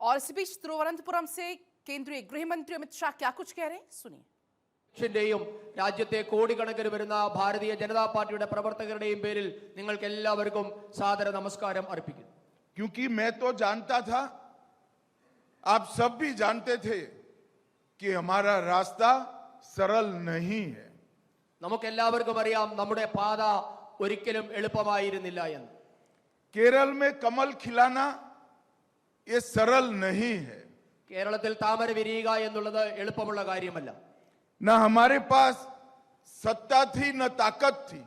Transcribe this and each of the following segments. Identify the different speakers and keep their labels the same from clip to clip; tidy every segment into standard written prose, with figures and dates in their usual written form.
Speaker 1: और इस बीच तिरुवनंतपुरम से केंद्रीय गृह मंत्री अमित शाह क्या कुछ कह रहे हैं, सुनिए।
Speaker 2: രാജ്യത്തെ കോടിക്കണക്കിന് വരുന്ന ഭാരതീയ ജനതാ പാർട്ടിയുടെ പ്രവർത്തകരുടെയും പേരിൽ നിങ്ങൾക്ക് എല്ലാവർക്കും സാദര നമസ്കാരം അർപ്പിക്കുന്നു.
Speaker 3: क्योंकि मैं तो जानता था, आप सब भी जानते थे कि हमारा रास्ता सरल नहीं है.
Speaker 2: നമുക്കെല്ലാവർക്കും അറിയാം നമ്മുടെ പാത ഒരിക്കലും എളുപ്പമായിരുന്നില്ല എന്ന്.
Speaker 3: केरल में कमल खिलाना ये सरल नहीं है.
Speaker 2: കേരളത്തിൽ താമര വിരിയുക എന്നുള്ളത് എളുപ്പമുള്ള കാര്യമല്ല.
Speaker 3: न हमारे पास सत्ता थी न ताकत थी.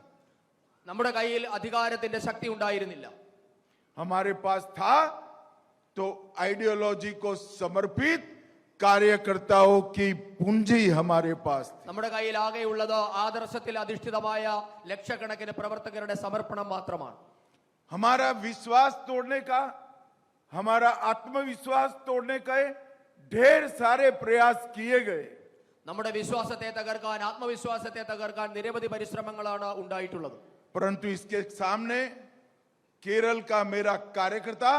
Speaker 2: നമ്മുടെ കയ്യിൽ അധികാരത്തിന്റെ ശക്തി ഉണ്ടായിരുന്നില്ല.
Speaker 3: हमारे पास था तो आइडियोलॉजी को समर्पित कार्यकर्ताओं की पूंजी हमारे पास थी.
Speaker 2: നമ്മുടെ കയ്യിൽ ആകെയുള്ളത് ആദർശത്തിൽ അധിഷ്ഠിതമായ ലക്ഷക്കണക്കിന് പ്രവർത്തകരുടെ സമർപ്പണം മാത്രമാണ്.
Speaker 3: हमारा विश्वास तोड़ने का, हमारा आत्मविश्वास तोड़ने के ढेर सारे प्रयास किए गए.
Speaker 2: നമ്മുടെ വിശ്വാസത്തെ തകർക്കാൻ, ആത്മവിശ്വാസത്തെ തകർക്കാൻ നിരവധി പരിശ്രമങ്ങളാണ് ഉണ്ടായിട്ടുള്ളത്.
Speaker 3: परंतु इसके सामने केरल का मेरा कार्यकर्ता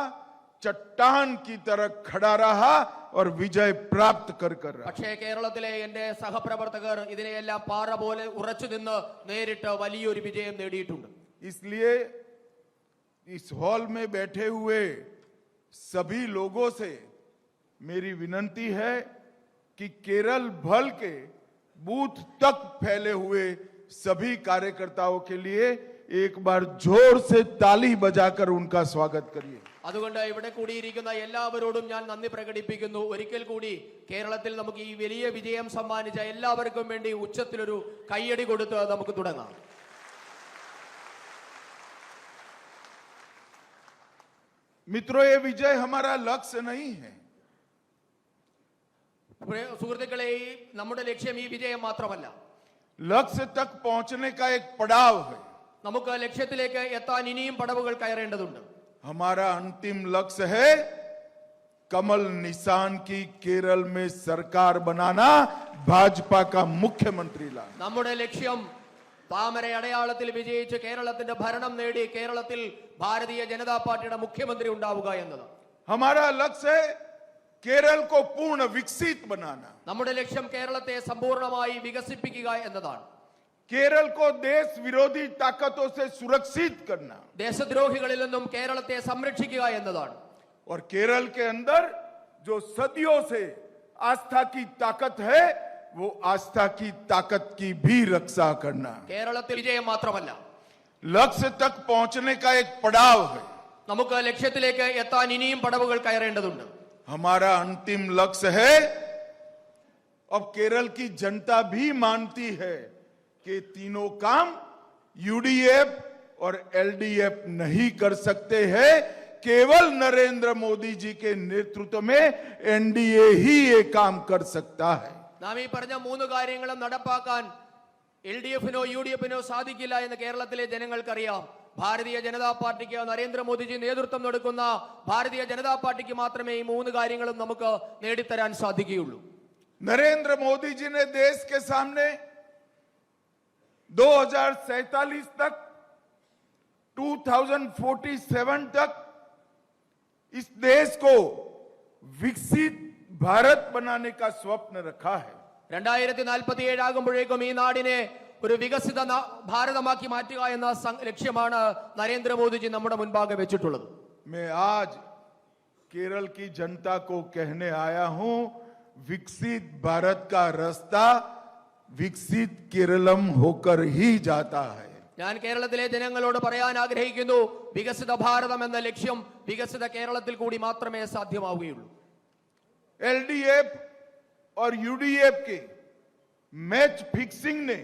Speaker 3: चट्टान की तरह खड़ा रहा और विजय प्राप्त कर रहा.
Speaker 2: പക്ഷേ കേരളത്തിലെ എന്റെ സഹപ്രവർത്തകർ ഇതിനെയെല്ലാം പാറ പോലെ ഉറച്ചു നിന്ന് നേരിട്ട് വലിയൊരു വിജയം നേടിയിട്ടുണ്ട്.
Speaker 3: इसलिए इस हॉल में बैठे हुए सभी लोगों से मेरी विनती है कि केरल भर के बूथ तक फैले हुए सभी कार्यकर्ताओं के लिए एक बार जोर से ताली बजाकर उनका स्वागत करिए.
Speaker 2: അതുകൊണ്ട് ഇവിടെ കൂടിയിരിക്കുന്ന എല്ലാവരോടും ഞാൻ നന്ദി പ്രകടിപ്പിക്കുന്നു. ഒരിക്കൽ കൂടി കേരളത്തിൽ നമുക്ക് ഈ വലിയ വിജയം സമ്മാനിച്ച എല്ലാവർക്കും വേണ്ടി ഉച്ചത്തിലൊരു കയ്യടി കൊടുത്ത് നമുക്ക് തുടങ്ങാം.
Speaker 3: मित्रों, ये विजय हमारा लक्ष्य नहीं है.
Speaker 2: സുഹൃത്തുക്കളെ, നമ്മുടെ ലക്ഷ്യം ഈ വിജയം മാത്രമല്ല.
Speaker 3: लक्ष्य तक पहुंचने का एक पड़ाव है.
Speaker 2: നമുക്ക് ലക്ഷ്യത്തിലേക്ക് എത്താൻ ഇനിയും പടവുകൾ കയറേണ്ടതുണ്ട്.
Speaker 3: हमारा अंतिम लक्ष्य है कमल निशान की केरल में सरकार बनाना, भाजपा का मुख्यमंत्री लाना.
Speaker 2: നമ്മുടെ ലക്ഷ്യം താമര അടയാളത്തിൽ വിജയിച്ച് കേരളത്തിന്റെ ഭരണം നേടി കേരളത്തിൽ ഭാരതീയ ജനതാ പാർട്ടിയുടെ മുഖ്യമന്ത്രി ഉണ്ടാവുക എന്നതാണ്.
Speaker 3: हमारा लक्ष्य है केरल को पूर्ण विकसित बनाना.
Speaker 2: നമ്മുടെ ലക്ഷ്യം കേരളത്തെ സമ്പൂർണ്ണമായി വികസിപ്പിക്കുക എന്നതാണ്.
Speaker 3: केरल को देश विरोधी ताकतों से सुरक्षित करना.
Speaker 2: ദേശദ്രോഹികളിൽ നിന്നും കേരളത്തെ സംരക്ഷിക്കുക എന്നതാണ്.
Speaker 3: और केरल के अंदर जो सदियों से आस्था की ताकत है, वो आस्था की ताकत की भी रक्षा करना.
Speaker 2: കേരളത്തിൽ വിജയം മാത്രമല്ല,
Speaker 3: लक्ष्य तक पहुंचने का एक पड़ाव है.
Speaker 2: നമുക്ക് ലക്ഷ്യത്തിലേക്ക് എത്താൻ ഇനിയും പടവുകൾ കയറേണ്ടതുണ്ട്.
Speaker 3: हमारा अंतिम लक्ष्य है, अब केरल की जनता भी मानती है कि तीनों काम यूडीएफ और एलडीएफ नहीं कर सकते हैं. केवल नरेंद्र मोदी जी के नेतृत्व में एनडीए ही ये काम कर सकता है.
Speaker 2: നാം ഈ പറഞ്ഞ മൂന്ന് കാര്യങ്ങളും നടപ്പാക്കാൻ എൽഡിഎഫിനോ യുഡിഎഫിനോ സാധിക്കില്ല എന്ന് കേരളത്തിലെ ജനങ്ങൾക്കറിയാം. ഭാരതീയ ജനതാ പാർട്ടിക്ക്, നരേന്ദ്രമോദിജി നേതൃത്വം കൊടുക്കുന്ന ഭാരതീയ ജനതാ പാർട്ടിക്ക് മാത്രമേ ഈ മൂന്ന് കാര്യങ്ങളും നമുക്ക് നേടിത്തരാൻ സാധിക്കുകയുള്ളൂ.
Speaker 3: नरेंद्र मोदी जी ने देश के सामने 2047 तक, 2047 तक इस देश को विकसित भारत बनाने का स्वप्न रखा है.
Speaker 2: 2047 ആകുമ്പോഴേക്കും ഈ നാടിനെ ഒരു വികസിത ഭാരതമാക്കി മാറ്റുക എന്ന ലക്ഷ്യമാണ് നരേന്ദ്രമോദിജി നമ്മുടെ മുൻപാകെ വെച്ചിട്ടുള്ളത്.
Speaker 3: मैं आज केरल की जनता को कहने आया हूं, विकसित भारत का रास्ता विकसित केरलम होकर ही जाता है.
Speaker 2: ഞാൻ കേരളത്തിലെ ജനങ്ങളോട് പറയാൻ ആഗ്രഹിക്കുന്നു, വികസിത ഭാരതം എന്ന ലക്ഷ്യം വികസിത കേരളത്തിൽ കൂടി മാത്രമേ സാധ്യമാവുകയുള്ളൂ.
Speaker 3: एलडीएफ और यूडीएफ के मैच फिक्सिंग ने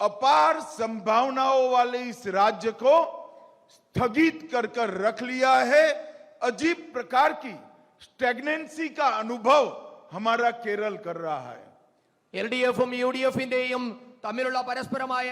Speaker 3: अपार संभावनाओं वाले इस राज्य को स्थगित कर रख लिया है. अजीब प्रकार की स्टैग्नेंसी का अनुभव हमारा केरल कर रहा है.
Speaker 2: എൽഡിഎഫും യുഡിഎഫിന്റെയും തമ്മിലുള്ള പരസ്പരമായ